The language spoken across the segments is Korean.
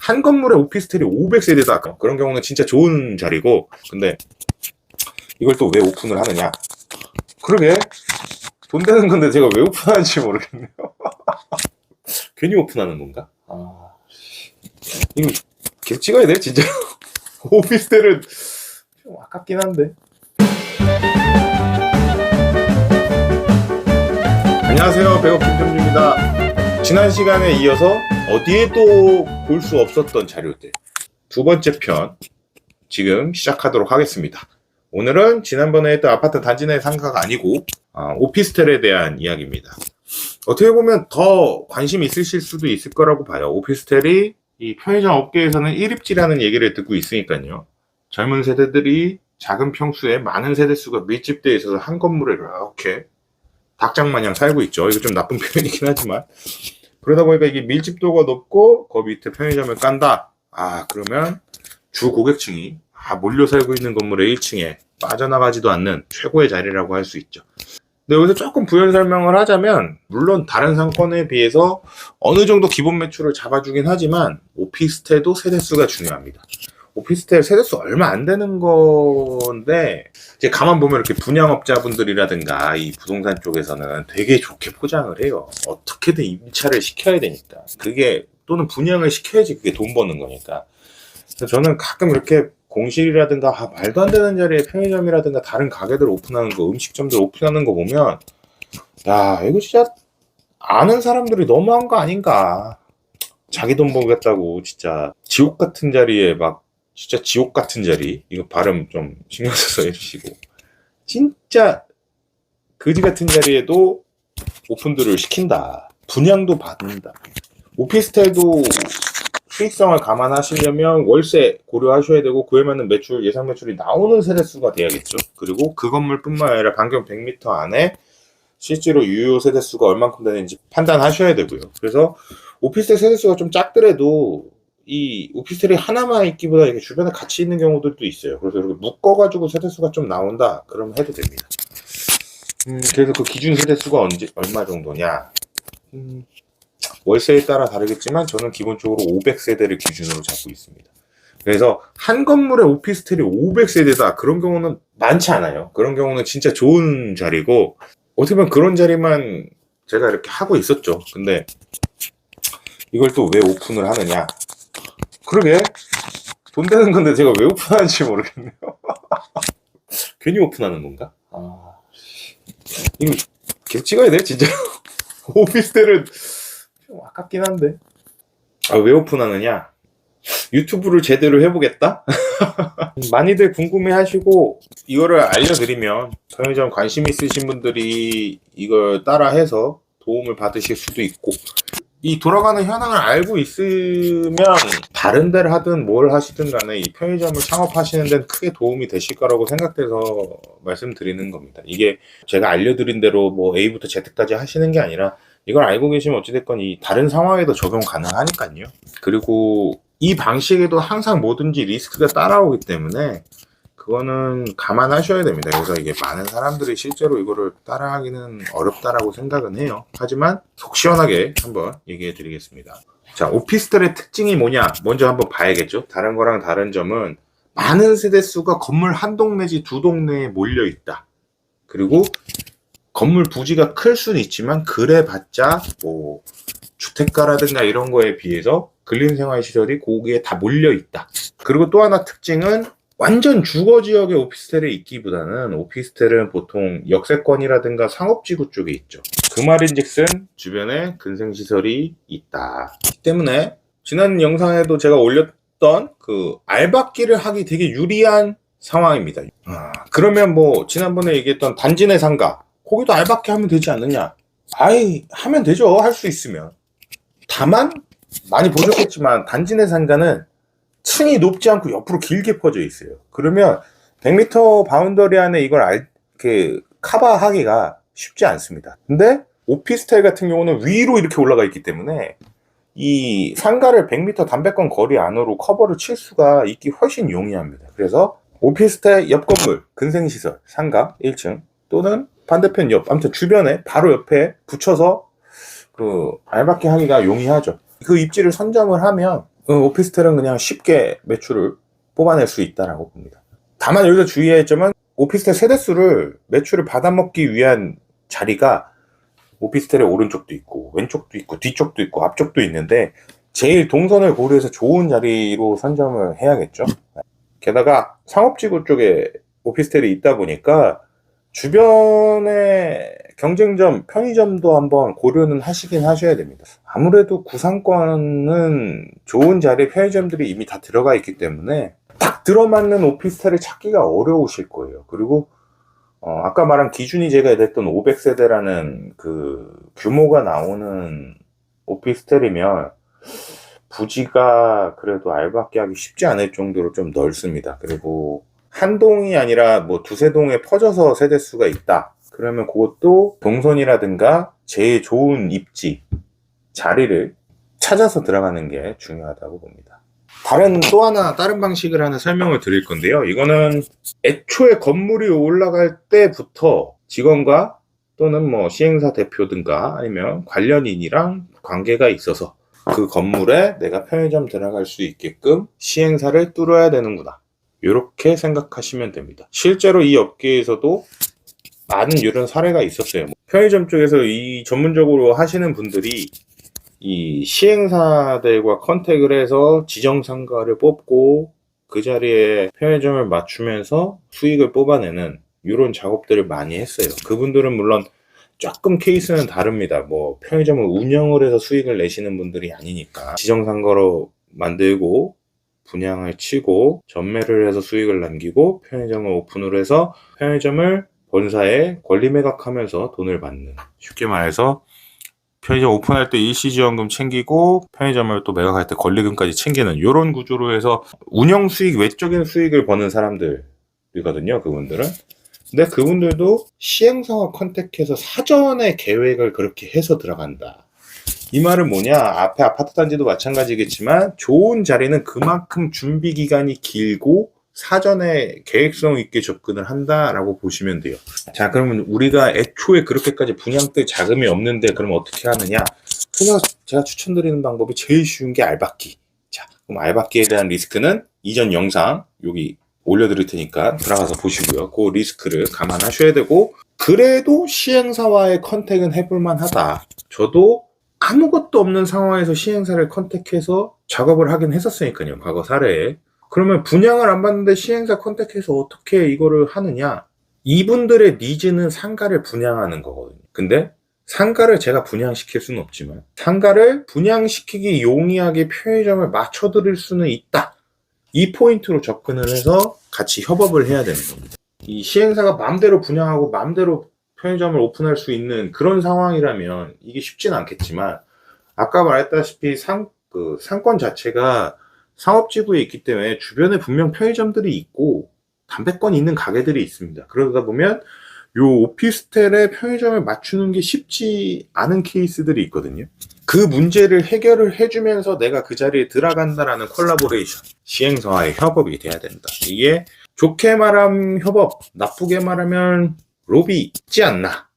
한 건물에 오피스텔이 500세대다. 그런 경우는 진짜 좋은 자리고, 근데 이걸 또 왜 오픈을 하느냐? 그러게 돈 되는 건데 제가 왜 오픈하는지 모르겠네요. 괜히 오픈하는 건가? 이거 계속 찍어야 돼 진짜. 오피스텔은 좀 아깝긴 한데. 안녕하세요, 배우 김병주입니다. 지난 시간에 이어서 어디에도 볼 수 없었던 자료들 두 번째 편 지금 시작하도록 하겠습니다. 오늘은 지난번에 했던 아파트 단지 내 상가가 아니고 오피스텔에 대한 이야기입니다. 어떻게 보면 더 관심이 있으실 수도 있을 거라고 봐요. 오피스텔이 이 편의점 업계에서는 일입지라는 얘기를 듣고 있으니까요. 젊은 세대들이 작은 평수에 많은 세대수가 밀집되어 있어서 한 건물에 이렇게 닭장마냥 살고 있죠. 이거 좀 나쁜 표현이긴 하지만, 그러다 보니까 이게 밀집도가 높고 그 밑에 편의점을 깐다. 그러면 주 고객층이 몰려 살고 있는 건물의 1층에 빠져나가지도 않는 최고의 자리라고 할 수 있죠. 근데 여기서 조금 부연 설명을 하자면, 물론 다른 상권에 비해서 어느 정도 기본 매출을 잡아주긴 하지만 오피스텔도 세대수가 중요합니다. 오피스텔 세대수 얼마 안 되는 건데, 이제 가만 보면 이렇게 분양업자분들이라든가 이 부동산 쪽에서는 되게 좋게 포장을 해요. 어떻게든 임차를 시켜야 되니까. 그게, 또는 분양을 시켜야지 그게 돈 버는 거니까. 그래서 저는 가끔 이렇게 공실이라든가 말도 안 되는 자리에 편의점이라든가 다른 가게들 오픈하는 거, 음식점들 오픈하는 거 보면, 야, 이거 진짜 아는 사람들이 너무한 거 아닌가. 자기 돈 벌겠다고 진짜 지옥 같은 자리에 진짜 지옥 같은 자리, 이거 발음 좀 신경 써서 해주시고, 진짜 거지 같은 자리에도 오픈들을 시킨다. 분양도 받는다. 오피스텔도 수익성을 감안하시려면 월세 고려하셔야 되고, 그에 맞는 매출, 예상 매출이 나오는 세대수가 돼야겠죠. 그리고 그 건물뿐만 아니라 반경 100m 안에 실제로 유효 세대수가 얼만큼 되는지 판단하셔야 되고요. 그래서 오피스텔 세대수가 좀 작더라도 이 오피스텔이 하나만 있기보다 이렇게 주변에 같이 있는 경우들도 있어요. 그래서 이렇게 묶어가지고 세대수가 좀 나온다, 그러면 해도 됩니다. 그래서 그 기준 세대수가 얼마 정도냐? 월세에 따라 다르겠지만 저는 기본적으로 500세대를 기준으로 잡고 있습니다. 그래서 한 건물에 오피스텔이 500세대다, 그런 경우는 많지 않아요. 그런 경우는 진짜 좋은 자리고, 어떻게 보면 그런 자리만 제가 이렇게 하고 있었죠. 근데 이걸 또 왜 오픈을 하느냐? 그러게 돈 되는 건데 제가 왜 오픈하는지 모르겠네요. 괜히 오픈하는 건가? 이거 계속 찍어야 돼 진짜. 오피스텔은 좀 아깝긴 한데. 왜 오픈하느냐? 유튜브를 제대로 해보겠다? 많이들 궁금해하시고, 이거를 알려드리면 편의점 관심 있으신 분들이 이걸 따라해서 도움을 받으실 수도 있고, 이 돌아가는 현황을 알고 있으면 다른 데를 하든 뭘 하시든 간에 이 편의점을 창업하시는 데는 크게 도움이 되실 거라고 생각돼서 말씀드리는 겁니다. 이게 제가 알려드린 대로 뭐 A부터 Z까지 하시는 게 아니라, 이걸 알고 계시면 어찌됐건 이 다른 상황에도 적용 가능하니까요. 그리고 이 방식에도 항상 뭐든지 리스크가 따라오기 때문에 그거는 감안하셔야 됩니다. 그래서 이게 많은 사람들이 실제로 이거를 따라하기는 어렵다라고 생각은 해요. 하지만 속 시원하게 한번 얘기해 드리겠습니다. 자, 오피스텔의 특징이 뭐냐? 먼저 한번 봐야겠죠. 다른 거랑 다른 점은 많은 세대수가 건물 한 동 내지 두 동네에 몰려 있다. 그리고 건물 부지가 클 수는 있지만 그래봤자 뭐 주택가라든가 이런 거에 비해서 근린생활시설이 거기에 다 몰려 있다. 그리고 또 하나 특징은, 완전 주거지역의 오피스텔에 있기보다는 오피스텔은 보통 역세권이라든가 상업지구 쪽에 있죠. 그 말인즉슨 주변에 근생시설이 있다. 때문에 지난 영상에도 제가 올렸던 그 알박기를 하기 되게 유리한 상황입니다. 그러면 뭐 지난번에 얘기했던 단지 내 상가, 거기도 알박기 하면 되지 않느냐? 하면 되죠. 할 수 있으면. 다만 많이 보셨겠지만 단지 내 상가는 층이 높지 않고 옆으로 길게 퍼져 있어요. 그러면 100m 바운더리 안에 이걸 커버하기가 쉽지 않습니다. 근데 오피스텔 같은 경우는 위로 이렇게 올라가 있기 때문에 이 상가를 100m 담배권 거리 안으로 커버를 칠 수가 있기 훨씬 용이합니다. 그래서 오피스텔 옆 건물, 근생시설, 상가 1층 또는 반대편 옆, 아무튼 주변에 바로 옆에 붙여서 그 알박기 하기가 용이하죠. 그 입지를 선점을 하면 오피스텔은 그냥 쉽게 매출을 뽑아낼 수 있다라고 봅니다. 다만 여기서 주의해야 할 점은 오피스텔 세대수를 매출을 받아먹기 위한 자리가 오피스텔의 오른쪽도 있고 왼쪽도 있고 뒤쪽도 있고 앞쪽도 있는데 제일 동선을 고려해서 좋은 자리로 선점을 해야겠죠. 게다가 상업지구 쪽에 오피스텔이 있다 보니까 주변에 경쟁점, 편의점도 한번 고려는 하시긴 하셔야 됩니다. 아무래도 구상권은 좋은 자리에 편의점들이 이미 다 들어가 있기 때문에 딱 들어맞는 오피스텔을 찾기가 어려우실 거예요. 그리고 아까 말한 기준이 제가 냈던 500세대라는 그 규모가 나오는 오피스텔이면 부지가 그래도 알받게 하기 쉽지 않을 정도로 좀 넓습니다. 그리고 한 동이 아니라 뭐 두세 동에 퍼져서 세대수가 있다. 그러면 그것도 동선이라든가 제일 좋은 입지, 자리를 찾아서 들어가는 게 중요하다고 봅니다. 다른 방식을 하나 설명을 드릴 건데요. 이거는 애초에 건물이 올라갈 때부터 직원과 또는 뭐 시행사 대표든가 아니면 관련인이랑 관계가 있어서 그 건물에 내가 편의점 들어갈 수 있게끔 시행사를 뚫어야 되는구나. 이렇게 생각하시면 됩니다. 실제로 이 업계에서도 많은 이런 사례가 있었어요. 편의점 쪽에서 이 전문적으로 하시는 분들이 이 시행사들과 컨택을 해서 지정상가를 뽑고 그 자리에 편의점을 맞추면서 수익을 뽑아내는 이런 작업들을 많이 했어요. 그분들은 물론 조금 케이스는 다릅니다. 뭐 편의점을 운영을 해서 수익을 내시는 분들이 아니니까 지정상가로 만들고 분양을 치고 전매를 해서 수익을 남기고 편의점을 오픈을 해서 편의점을 본사에 권리 매각하면서 돈을 받는, 쉽게 말해서 편의점 오픈할 때 일시지원금 챙기고 편의점을 또 매각할 때 권리금까지 챙기는 이런 구조로 해서 운영 수익, 외적인 수익을 버는 사람들이거든요, 그분들은. 근데 그분들도 시행사와 컨택해서 사전에 계획을 그렇게 해서 들어간다. 이 말은 뭐냐? 앞에 아파트 단지도 마찬가지겠지만 좋은 자리는 그만큼 준비 기간이 길고 사전에 계획성 있게 접근을 한다라고 보시면 돼요. 자, 그러면 우리가 애초에 그렇게까지 분양될 자금이 없는데 그럼 어떻게 하느냐? 그래서 제가 추천드리는 방법이 제일 쉬운 게 알박기. 자, 그럼 알박기에 대한 리스크는 이전 영상 여기 올려드릴 테니까 들어가서 보시고요. 그 리스크를 감안하셔야 되고, 그래도 시행사와의 컨택은 해볼만 하다. 저도 아무것도 없는 상황에서 시행사를 컨택해서 작업을 하긴 했었으니까요, 과거 사례에. 그러면 분양을 안 받는데 시행사 컨택해서 어떻게 이거를 하느냐? 이분들의 니즈는 상가를 분양하는 거거든요. 근데 상가를 제가 분양시킬 수는 없지만 상가를 분양시키기 용이하게 편의점을 맞춰드릴 수는 있다. 이 포인트로 접근을 해서 같이 협업을 해야 되는 겁니다. 이 시행사가 마음대로 분양하고 마음대로 편의점을 오픈할 수 있는 그런 상황이라면 이게 쉽지는 않겠지만, 아까 말했다시피 상권 자체가 상업지구에 있기 때문에 주변에 분명 편의점들이 있고 담배권 있는 가게들이 있습니다. 그러다 보면 요 오피스텔에 편의점을 맞추는 게 쉽지 않은 케이스들이 있거든요. 그 문제를 해결을 해주면서 내가 그 자리에 들어간다라는 콜라보레이션, 시행사와의 협업이 돼야 된다. 이게 좋게 말하면 협업, 나쁘게 말하면 로비 있지 않나.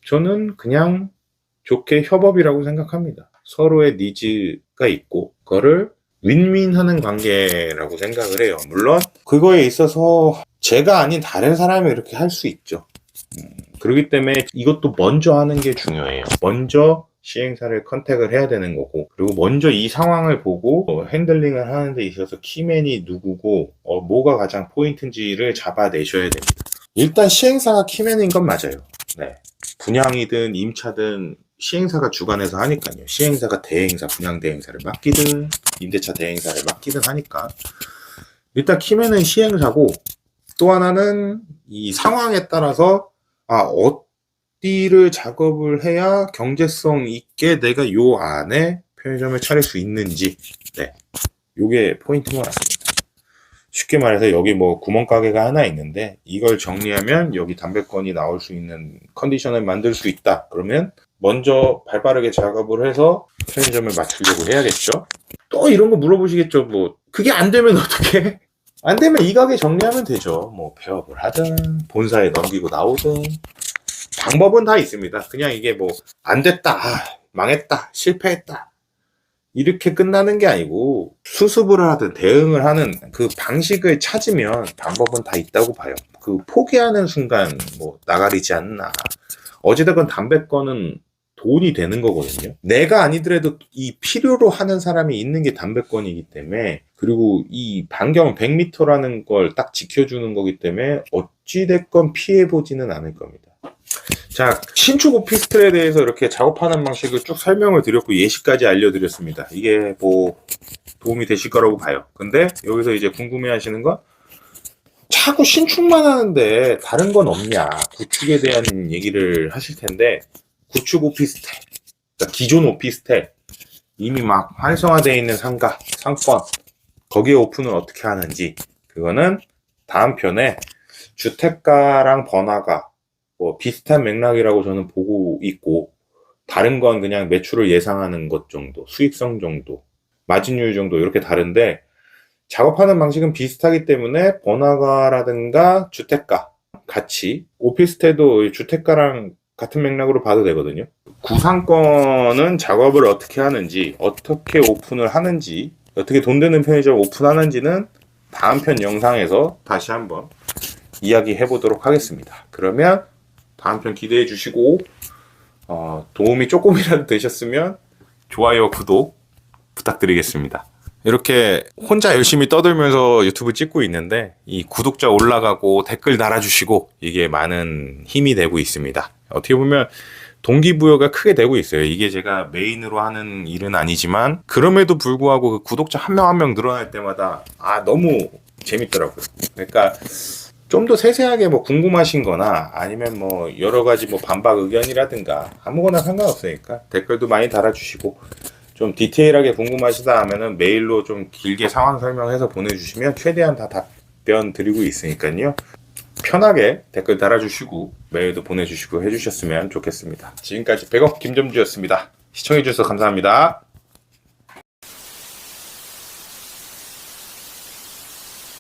저는 그냥 좋게 협업이라고 생각합니다. 서로의 니즈가 있고 그거를 윈윈하는 관계라고 생각을 해요. 물론 그거에 있어서 제가 아닌 다른 사람이 이렇게 할 수 있죠. 그렇기 때문에 이것도 먼저 하는 게 중요해요. 먼저 시행사를 컨택을 해야 되는 거고, 그리고 먼저 이 상황을 보고 핸들링을 하는 데 있어서 키맨이 누구고 뭐가 가장 포인트인지를 잡아내셔야 됩니다. 일단 시행사가 키맨인 건 맞아요. 네. 분양이든 임차든 시행사가 주관해서 하니까요. 시행사가 대행사, 분양 대행사를 맡기든 임대차 대행사를 맡기든 하니까 일단 키맨은 시행사고, 또 하나는 이 상황에 따라서 어디를 작업을 해야 경제성 있게 내가 요 안에 편의점을 차릴 수 있는지, 네, 요게 포인트인 것 같습니다. 쉽게 말해서 여기 뭐 구멍가게가 하나 있는데 이걸 정리하면 여기 담배권이 나올 수 있는 컨디션을 만들 수 있다. 그러면 먼저 발빠르게 작업을 해서 편의점을 맞추려고 해야겠죠. 또 이런 거 물어보시겠죠. 뭐 그게 안 되면 어떻게? 안 되면 이 가게 정리하면 되죠. 뭐 폐업을 하든 본사에 넘기고 나오든 방법은 다 있습니다. 그냥 이게 뭐 안 됐다, 망했다, 실패했다, 이렇게 끝나는 게 아니고 수습을 하든 대응을 하는 그 방식을 찾으면 방법은 다 있다고 봐요. 그 포기하는 순간 뭐 나가리지 않나. 어찌됐건 담배권은 돈이 되는 거거든요. 내가 아니더라도 이 필요로 하는 사람이 있는 게 담배권이기 때문에, 그리고 이 반경 100m라는 걸 딱 지켜주는 거기 때문에 어찌됐건 피해보지는 않을 겁니다. 자, 신축 오피스텔에 대해서 이렇게 작업하는 방식을 쭉 설명을 드렸고 예시까지 알려드렸습니다. 이게 뭐 도움이 되실 거라고 봐요. 근데 여기서 이제 궁금해 하시는 건, 자꾸 신축만 하는데 다른 건 없냐, 구축에 대한 얘기를 하실 텐데, 구축 오피스텔, 그러니까 기존 오피스텔 이미 막 활성화되어 있는 상가, 상권, 거기에 오픈을 어떻게 하는지, 그거는 다음 편에 주택가랑 번화가 뭐 비슷한 맥락이라고 저는 보고 있고, 다른 건 그냥 매출을 예상하는 것 정도, 수익성 정도, 마진율 정도 이렇게 다른데, 작업하는 방식은 비슷하기 때문에 번화가라든가 주택가 같이, 오피스텔도 주택가랑 같은 맥락으로 봐도 되거든요. 구상권은 작업을 어떻게 하는지, 어떻게 오픈을 하는지, 어떻게 돈 되는 편의점 오픈하는지는 다음 편 영상에서 다시 한번 이야기해 보도록 하겠습니다. 그러면 다음 편 기대해 주시고, 도움이 조금이라도 되셨으면 좋아요, 구독 부탁드리겠습니다. 이렇게 혼자 열심히 떠들면서 유튜브 찍고 있는데, 이 구독자 올라가고 댓글 달아주시고 이게 많은 힘이 되고 있습니다. 어떻게 보면 동기부여가 크게 되고 있어요. 이게 제가 메인으로 하는 일은 아니지만, 그럼에도 불구하고 그 구독자 한 명 한 명 늘어날 때마다 너무 재밌더라고요. 그러니까 좀 더 세세하게 뭐 궁금하신 거나 아니면 뭐 여러 가지 뭐 반박 의견이라든가 아무거나 상관없으니까 댓글도 많이 달아주시고, 좀 디테일하게 궁금하시다 하면은 메일로 좀 길게 상황 설명해서 보내주시면 최대한 다 답변 드리고 있으니까요. 편하게 댓글 달아주시고 메일도 보내주시고 해주셨으면 좋겠습니다. 지금까지 백업 김점주였습니다. 시청해주셔서 감사합니다.